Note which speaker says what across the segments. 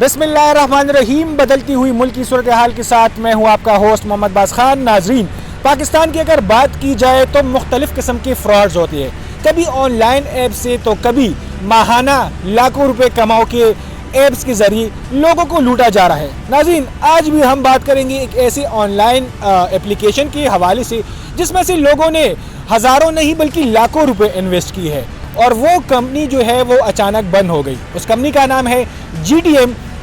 Speaker 1: बिस्मिल्लाहिर्रहमानिर्रहीम। बदलती हुई मुल्क की सूरत हाल के साथ मैं हूँ आपका होस्ट मोहम्मद बास खान। नाजरीन, पाकिस्तान की अगर बात की जाए तो मुख्तलिफ किस्म के फ्रॉड्स होती है, कभी ऑनलाइन ऐप से तो कभी माहाना लाखों रुपए कमाओ के ऐप्स के जरिए लोगों को लूटा जा रहा है। नाजरीन, आज भी हम बात करेंगे एक ऐसे ऑनलाइन एप्लीकेशन के हवाले से जिसमें से लोगों ने हज़ारों नहीं बल्कि लाखों रुपए इन्वेस्ट की है और वो कंपनी जो है वो अचानक बंद हो गई। उस कंपनी का नाम है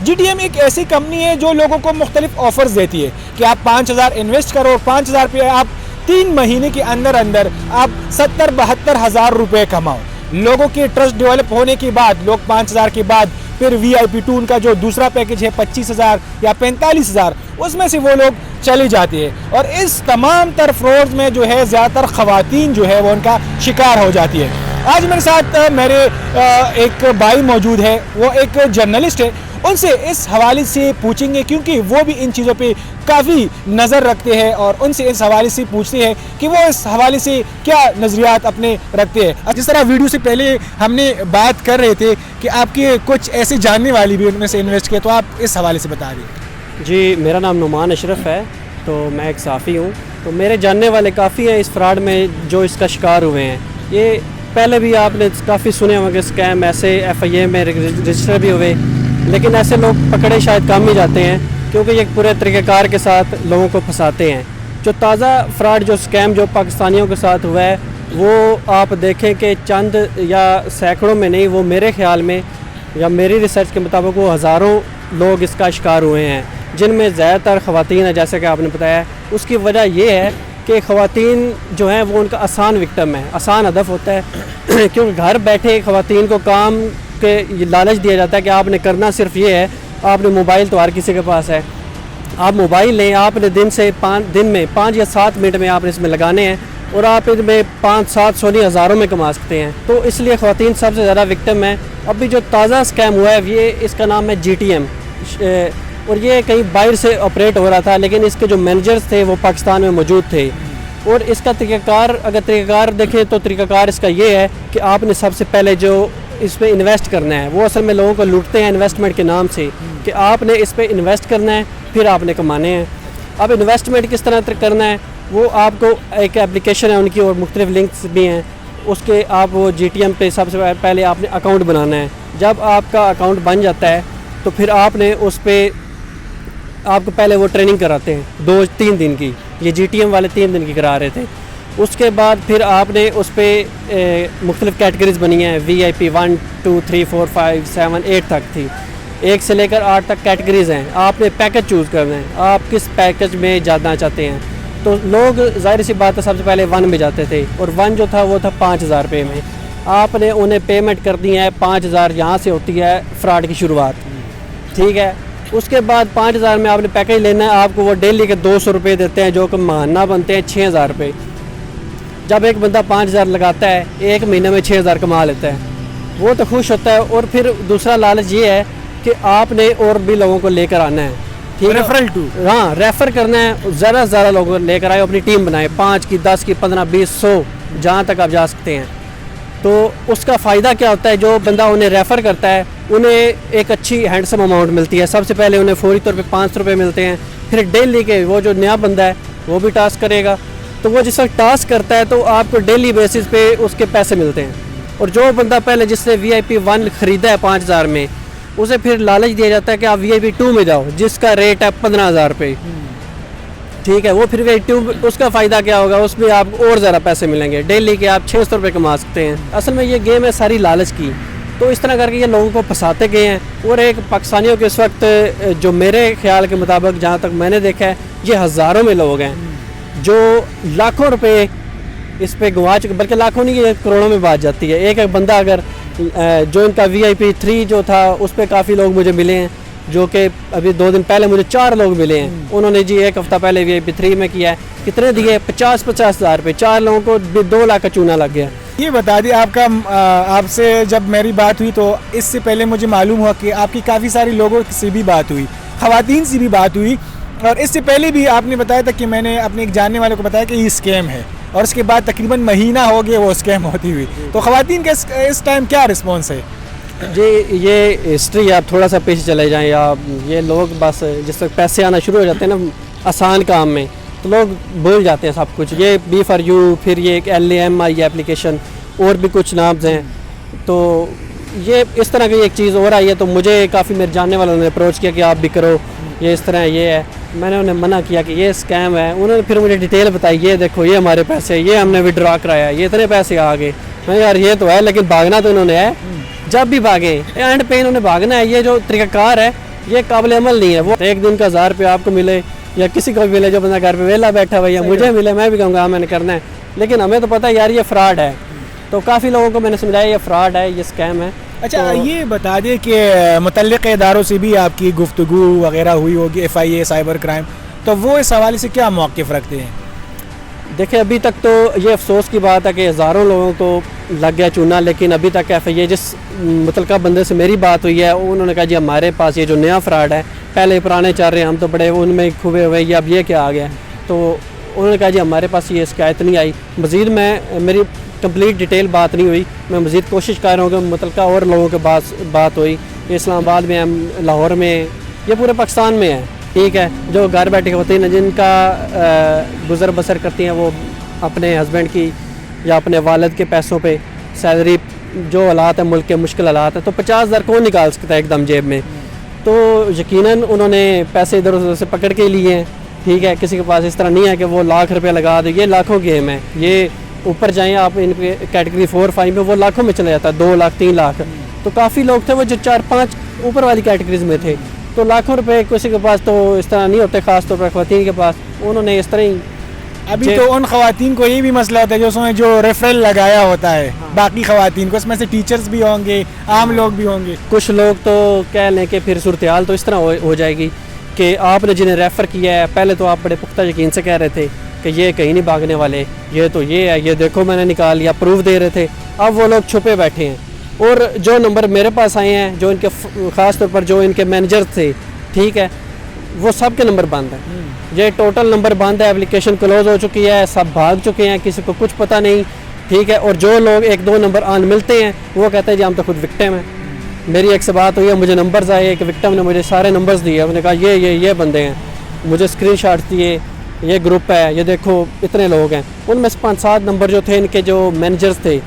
Speaker 1: GTM एक ऐसी कंपनी है जो लोगों को मुख्तलिफ ऑफर्स देती है कि आप 5,000 इन्वेस्ट करो, 5,000 पे आप 3 महीने के अंदर अंदर आप 70-72 हज़ार रुपये कमाओ। लोगों के ट्रस्ट डेवलप होने के बाद लोग 5,000 के बाद फिर VIP 2 उनका जो दूसरा पैकेज है 25,000 या 45,000, उसमें से वो लोग चले जाते हैं और इस तमाम तर फ्रॉड्स में जो है ज़्यादातर ख़वातीन जो है वो उनका शिकार हो जाती है। आज मेरे साथ मेरे एक भाई मौजूद है, वो एक जर्नलिस्ट है। उनसे इस हवाले से पूछेंगे क्योंकि वो भी इन चीज़ों पे काफ़ी नज़र रखते हैं और उनसे इस हवाले से पूछते हैं कि वो इस हवाले से क्या नज़रियात अपने रखते हैं। जिस तरह वीडियो से पहले हमने बात कर रहे थे कि आपके कुछ ऐसे जानने वाली भी उनमें से इन्वेस्ट किए, तो आप इस हवाले से बता दें।
Speaker 2: जी, मेरा नाम नुमान अशरफ है, तो मैं एक साफ़ी हूँ। तो मेरे जानने वाले काफ़ी हैं इस फ्रॉड में जो इसका शिकार हुए हैं। ये पहले भी आपने काफ़ी सुने होंगे स्कैम, ऐसे FIA में रजिस्टर भी हुए, लेकिन ऐसे लोग पकड़े शायद कम ही जाते हैं क्योंकि ये पूरे तरीक़ेकार के साथ लोगों को फंसाते हैं। जो ताज़ा फ्रॉड जो स्कैम जो पाकिस्तानियों के साथ हुआ है वो आप देखें कि चंद या सैकड़ों में नहीं, वो मेरे ख़्याल में या मेरी रिसर्च के मुताबिक वो हज़ारों लोग इसका शिकार हुए हैं, जिनमें ज़्यादातर ख़वातीन है। जैसे कि आपने बताया, उसकी वजह ये है कि ख़वातीन जो हैं वो उनका आसान विक्टिम है, आसान हदफ होता है क्योंकि घर बैठे ख़वातीन को काम के लालच दिया जाता है कि आपने करना सिर्फ ये है, आपने मोबाइल तो हर किसी के पास है, आप मोबाइल लें, आपने दिन में 5 या 7 मिनट में आपने इसमें लगाने हैं और आप इसमें 5-7 सोनी हज़ारों में कमा सकते हैं। तो इसलिए ख़वातीन सबसे ज़्यादा विक्टिम है। अभी जो ताज़ा स्कैम हुआ है ये इसका नाम है GTM और ये कहीं बाहर से ऑपरेट हो रहा था, लेकिन इसके जो मैनेजर्स थे वो पाकिस्तान में मौजूद थे। और इसका तरीक़ाकार देखें तो तरीक़ाकार इसका ये है कि आपने सबसे पहले जो इस पर इन्वेस्ट करना है, वो असल में लोगों को लूटते हैं इन्वेस्टमेंट के नाम से कि आपने इस पर इन्वेस्ट करना है फिर आपने कमाने हैं। अब इन्वेस्टमेंट किस तरह करना है, वो आपको एक एप्लीकेशन है उनकी और मुख्तलिफ लिंक्स भी हैं, उसके आप वो GTM पे सबसे पहले आपने अकाउंट बनाना है। जब आपका अकाउंट बन जाता है तो फिर आपने उस पर आपको पहले वो ट्रेनिंग कराते हैं 2-3 दिन की, ये GTM वाले 3 दिन की करा रहे थे। उसके बाद फिर आपने उस पर मुख्तलिफ कैटेगरीज बनी हैं, VIP 1, 2, 3, 4, 5, 7, 8 तक थी, 1 से लेकर 8 तक कैटेगरीज हैं। आपने पैकेज चूज़ करना है, आप किस पैकेज में जाना चाहते हैं। तो लोग ज़ाहिर सी बात है सबसे पहले 1 में जाते थे और 1 जो था वो था 5,000 रुपये में। आपने उन्हें पेमेंट कर दी है 5,000, यहाँ से होती है फ्रॉड की शुरुआत, ठीक है। उसके बाद 5,000 में आपने पैकेज लेना है, आपको वो डेली के 200 रुपये देते हैं जो कि माहाना बनते हैं 6,000 रुपये। जब एक बंदा 5,000 लगाता है, 1 महीने में 6,000 कमा लेता है, वो तो खुश होता है। और फिर दूसरा लालच ये है कि आपने और भी लोगों को लेकर आना है, ठीक है, रेफरल टू, हाँ, रेफ़र करना है, ज़्यादा से ज़्यादा लोगों को लेकर आए, अपनी टीम बनाए, 5 की, 10 की, 15, 20, 100 जहाँ तक आप जा सकते हैं। तो उसका फ़ायदा क्या होता है, जो बंदा उन्हें रेफ़र करता है उन्हें एक अच्छी हैंडसम अमाउंट मिलती है। सबसे पहले उन्हें फौरी तौर पे 500 रुपये मिलते हैं, फिर डेली के वो जो नया बंदा है वो भी टास्क करेगा, तो वो जिस वक्त टास्क करता है तो आपको डेली बेसिस पे उसके पैसे मिलते हैं। और जो बंदा पहले जिसने VIP 1 ख़रीदा है 5,000 में, उसे फिर लालच दिया जाता है कि आप VIP 2 में जाओ जिसका रेट है 15,000 रुपये, ठीक है। वो फिर VIP 2 उसका फ़ायदा क्या होगा, उसमें आपको और ज़्यादा पैसे मिलेंगे, डेली के आप 600 रुपये कमा सकते हैं। असल में ये गेम है सारी लालच की। तो इस तरह करके ये लोगों को फंसाते गए हैं। और एक पाकिस्तानियों के इस वक्त जो मेरे ख्याल के मुताबिक जहाँ तक मैंने देखा है, ये हज़ारों में लोग हैं जो लाखों रुपए इस पे गंवा चुके, बल्कि लाखों नहीं, ये करोड़ों में बात जाती है। एक बंदा अगर जो इनका VIP 3 जो था उस पर काफ़ी लोग मुझे मिले हैं, जो कि अभी 2 दिन पहले मुझे 4 लोग मिले हैं। उन्होंने जी 1 हफ़्ता पहले VIP 3 में किया है, कितने दिए, 50-50 हज़ार रुपये, 4 लोगों को 2 लाख का चूना लग गया।
Speaker 1: ये बता दिए आपका, आपसे जब मेरी बात हुई तो इससे पहले मुझे मालूम हुआ कि आपकी काफ़ी सारे लोगों से भी बात हुई, ख़वातीन से भी बात हुई, और इससे पहले भी आपने बताया था कि मैंने अपने एक जानने वाले को बताया कि ये स्कैम है, और उसके बाद तकरीबन महीना हो गया वो स्कैम होती हुई। तो ख़वातीन का इस टाइम क्या रिस्पॉन्स है?
Speaker 2: जी ये हिस्ट्री आप थोड़ा सा पीछे चले जाएं, या ये लोग बस जिस वक्त पैसे आना शुरू हो जाते हैं ना आसान काम में, तो लोग भूल जाते हैं सब कुछ। ये B4U, फिर ये एक LAM आई है एप्लीकेशन, और भी कुछ नाम्स हैं। तो ये इस तरह की एक चीज़ और आई है, तो मुझे काफ़ी मेरे जानने वालों ने अप्रोच किया कि आप भी करो, ये इस तरह ये है। मैंने उन्हें मना किया कि ये स्कैम है। उन्होंने फिर मुझे डिटेल बताई, ये देखो ये हमारे पैसे, ये हमने विड्रॉ कराया, ये इतने पैसे आ गए। मैं यार ये तो है, लेकिन भागना तो इन्होंने है। जब भी भागे एंड पे इन्होंने भागना है। ये जो तरीकाकार है ये काबिल अमल नहीं है। वो एक दिन का 1000 रुपये आपको मिले या किसी को भी मिले जो बंदा घर पे वेला बैठा हुआ, या मुझे मिले, मैं भी कहूँगा मैंने करना है, लेकिन हमें तो पता है यार ये फ्रॉड है। तो काफ़ी लोगों को मैंने समझाया ये फ्रॉड है, ये स्कैम है।
Speaker 1: अच्छा,
Speaker 2: तो
Speaker 1: ये बता दें कि मुतल्लिक़ इदारों से भी आपकी गुफ्तगू वगैरह हुई होगी, FIA साइबर क्राइम, तो वो इस हवाले से क्या मौक़िफ़ रखते हैं?
Speaker 2: देखिए अभी तक तो ये अफसोस की बात है कि हज़ारों लोगों को लग गया चूना, लेकिन अभी तक FIA जिस मुतल्लिक़ा बंदे से मेरी बात हुई है उन्होंने कहा जी हमारे पास ये जो नया फ्रॉड है, पहले पुराने चल रहे हैं, हम तो बड़े उनमें खुबे हुए, ये अब ये क्या आ गया। तो उन्होंने कहा जी हमारे पास ये शिकायत नहीं आई। मज़ीद मेरी कंप्लीट डिटेल बात नहीं हुई, मैं मज़ीद कोशिश कर रहा हूँ कि मुतल्लिक़ा और लोगों के पास बात हुई। इस्लामाबाद में है, लाहौर में, ये पूरे पाकिस्तान में है, ठीक है। जो घर बैठे होती हैं जिनका गुज़र बसर करती हैं वो अपने हस्बैंड की या अपने वालिद के पैसों पे सैलरी, जो हालात है मुल्क के मुश्किल हालात है, तो 50,000 कौन निकाल सकता है एकदम जेब में। तो यकीनन उन्होंने पैसे इधर उधर से पकड़ के लिए हैं, ठीक है। किसी के पास इस तरह नहीं है कि वो लाख रुपये लगा दे, ये लाखों गेम है। ये ऊपर जाएँ आप इन कैटेगरी 4-5 में, वो लाखों में चला जाता है, 2 लाख 3 लाख। तो काफ़ी लोग थे वो जो 4-5 ऊपर वाली कैटेगरीज में थे, तो लाखों रुपए किसी के पास तो इस तरह नहीं होते, ख़ास तौर पर ख़वातीन के पास। उन्होंने इस तरह ही
Speaker 1: अभी तो उन ख़वातीन को ये भी मसला होता है जो उसमें जो रेफरल लगाया होता है, बाकी ख़वातीन को, इसमें से टीचर्स भी होंगे, आम लोग भी होंगे।
Speaker 2: कुछ लोग तो कह लें कि फिर सूरत हाल तो इस तरह हो जाएगी कि आपने जिन्हें रेफ़र किया है, पहले तो आप बड़े पुख्ता यकीन से कह रहे थे कि ये कहीं नहीं भागने वाले, ये तो ये है, ये देखो मैंने निकाल लिया, प्रूफ दे रहे थे। अब वो लोग छुपे बैठे हैं, और जो नंबर मेरे पास आए हैं, जो इनके ख़ास तौर पर जो इनके मैनेजर थे, ठीक है, वो सब के नंबर बंद है। ये टोटल नंबर बंद है, एप्लीकेशन क्लोज हो चुकी है, सब भाग चुके हैं, किसी को कुछ पता नहीं, ठीक है। और जो लोग 1-2 नंबर आन मिलते हैं वो कहते हैं जी हम तो खुद विक्टिम हैं। मेरी एक से बात हुई है, मुझे नंबर्स आए, एक विक्टिम ने मुझे सारे नंबर्स दिए, उसने कहा ये बंदे हैं, मुझे स्क्रीनशॉट्स दिए, ये ग्रुप है, ये देखो इतने लोग हैं। उनमें से 5-7 नंबर जो थे इनके जो मैनेजर्स थे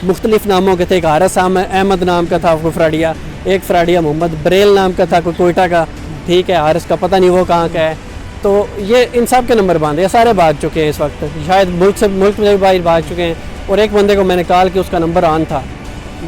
Speaker 2: मुख्तलिफ नामों के थे। एक हारिस अहमद नाम का था वो फ्राडिया, एक फ्राडिया मोहम्मद बरेल नाम का था, कोई कोयटा का, ठीक है। हारिस का पता नहीं वो कहाँ का है। तो ये इन सब के नंबर बंद है, सारे भाग चुके हैं इस वक्त, शायद मुल्क में भी बाहर भाग चुके हैं। और एक बंदे को मैंने कॉल कि उसका नंबर ऑन था,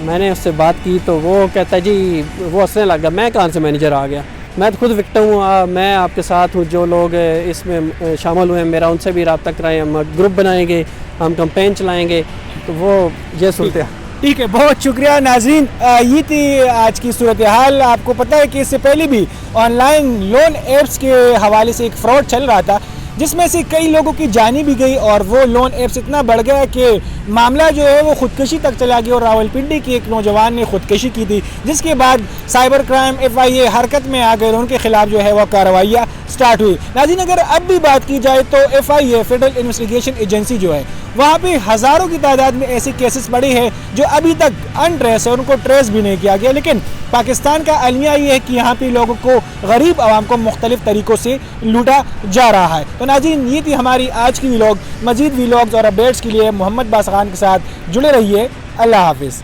Speaker 2: मैंने उससे बात की तो वो कहता है जी, वो हंसने लग गया, मैं कहाँ से मैनेजर आ गया, मैं तो खुद विक्टिम हूँ, मैं आपके साथ हूँ। जो लोग इसमें शामिल हुए हैं मेरा उनसे भी रब्ता कराएं, हम ग्रुप बनाएंगे, हम कैंपेन चलाएँगे। तो वो ये सुनते हैं।
Speaker 1: ठीक है, बहुत शुक्रिया नाज़रीन। ये थी आज की सूरत हाल। आपको पता है कि इससे पहले भी ऑनलाइन लोन ऐप्स के हवाले से एक फ्रॉड चल रहा था, जिसमें से कई लोगों की जानी भी गई, और वो लोन ऐप्स इतना बढ़ गया कि मामला जो है वो खुदकशी तक चला गया। और रावलपिंडी के एक नौजवान ने खुदकशी की थी, जिसके बाद साइबर क्राइम FIA हरकत में आ गए, उनके खिलाफ जो है वो कार्रवाइयाँ स्टार्ट हुई। नाज़रीन, अगर अब भी बात की जाए तो FIA फेडरल इन्वेस्टिगेशन एजेंसी जो है वहाँ पे हज़ारों की तादाद में ऐसे केसेस पड़े हैं जो अभी तक अनट्रेस है, उनको ट्रेस भी नहीं किया गया। लेकिन पाकिस्तान का अलमिया ये है कि यहाँ पे लोगों को, गरीब आवाम को मुख्तलिफ तरीक़ों से लूटा जा रहा है। तो नाज़रीन, ये थी हमारी आज की व्लॉग। मज़ीद व्लॉग्स और अपडेट्स के लिए मोहम्मद बास खान के साथ जुड़े रहिए। अल्लाह हाफिज़।